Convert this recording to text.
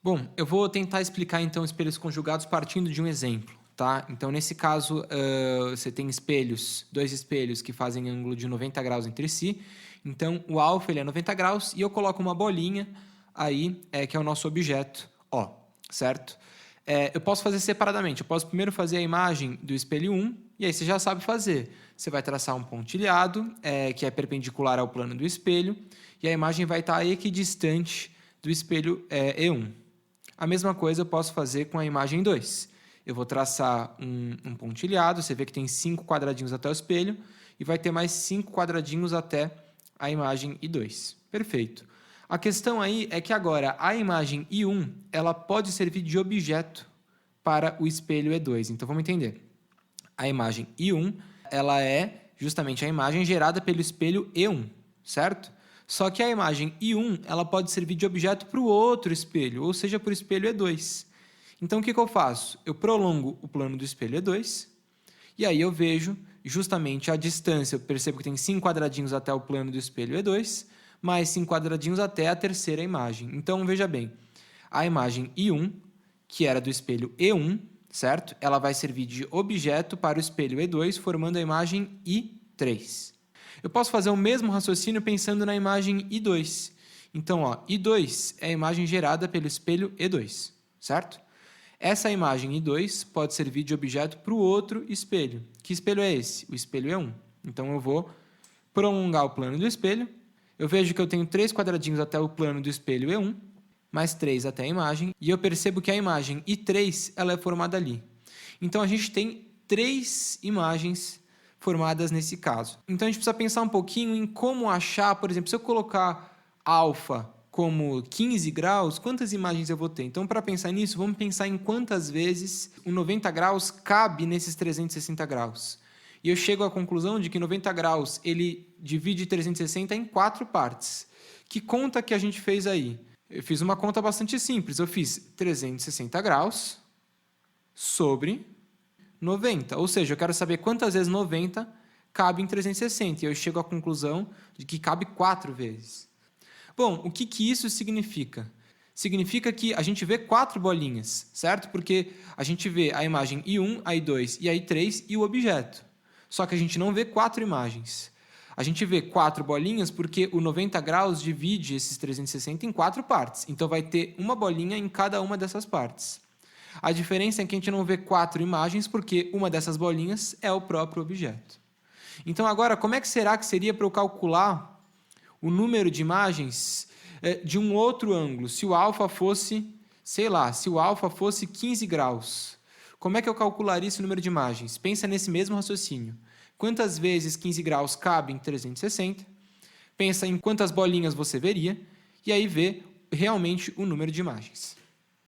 Bom, eu vou tentar explicar então espelhos conjugados partindo de um exemplo, tá? Então, nesse caso, você tem dois espelhos que fazem ângulo de 90 graus entre si. Então, o alfa ele é 90 graus e eu coloco uma bolinha aí, que é o nosso objeto, ó, certo? Eu posso fazer separadamente. Eu posso primeiro fazer a imagem do espelho 1, e aí você já sabe fazer. Você vai traçar um pontilhado, que é perpendicular ao plano do espelho, e a imagem vai estar equidistante do espelho E1. A mesma coisa eu posso fazer com a imagem 2. Eu vou traçar um pontilhado, você vê que tem 5 quadradinhos até o espelho, e vai ter mais 5 quadradinhos até a imagem I2. Perfeito. A questão aí é que agora a imagem I1 ela pode servir de objeto para o espelho E2. Então vamos entender. A imagem I1 ela é justamente a imagem gerada pelo espelho E1, certo? Só que a imagem I1 ela pode servir de objeto para o outro espelho, ou seja, para o espelho E2. Então, o que eu faço? Eu prolongo o plano do espelho E2, e aí eu vejo justamente a distância. Eu percebo que tem 5 quadradinhos até o plano do espelho E2, mais 5 quadradinhos até a terceira imagem. Então, veja bem, a imagem I1, que era do espelho E1, certo? Ela vai servir de objeto para o espelho E2, formando a imagem I3. Eu posso fazer o mesmo raciocínio pensando na imagem I2. Então, ó, I2 é a imagem gerada pelo espelho E2, certo? Essa imagem I2 pode servir de objeto para o outro espelho. Que espelho é esse? O espelho E1. Então, eu vou prolongar o plano do espelho. Eu vejo que eu tenho 3 quadradinhos até o plano do espelho E1, mais 3 até a imagem, e eu percebo que a imagem I3 ela é formada ali. Então, a gente tem 3 imagens formadas nesse caso. Então, a gente precisa pensar um pouquinho em como achar, por exemplo, se eu colocar alfa como 15 graus, quantas imagens eu vou ter? Então, para pensar nisso, vamos pensar em quantas vezes o 90 graus cabe nesses 360 graus. E eu chego à conclusão de que 90 graus ele divide 360 em 4 partes. Que conta que a gente fez aí? Eu fiz uma conta bastante simples. Eu fiz 360 graus sobre 90. Ou seja, eu quero saber quantas vezes 90 cabe em 360. E eu chego à conclusão de que cabe 4 vezes. Bom, o que isso significa? Significa que a gente vê 4 bolinhas, certo? Porque a gente vê a imagem I1, a I2 e a I3 e o objeto. Só que a gente não vê 4 imagens. A gente vê 4 bolinhas porque o 90 graus divide esses 360 em 4 partes. Então, vai ter uma bolinha em cada uma dessas partes. A diferença é que a gente não vê 4 imagens porque uma dessas bolinhas é o próprio objeto. Então, agora, como é que será que seria para eu calcular o número de imagens de um outro ângulo? Se o alfa fosse, sei lá, se o alfa fosse 15 graus, como é que eu calcularia esse número de imagens? Pensa nesse mesmo raciocínio. Quantas vezes 15 graus cabe em 360? Pensa em quantas bolinhas você veria e aí vê realmente o número de imagens.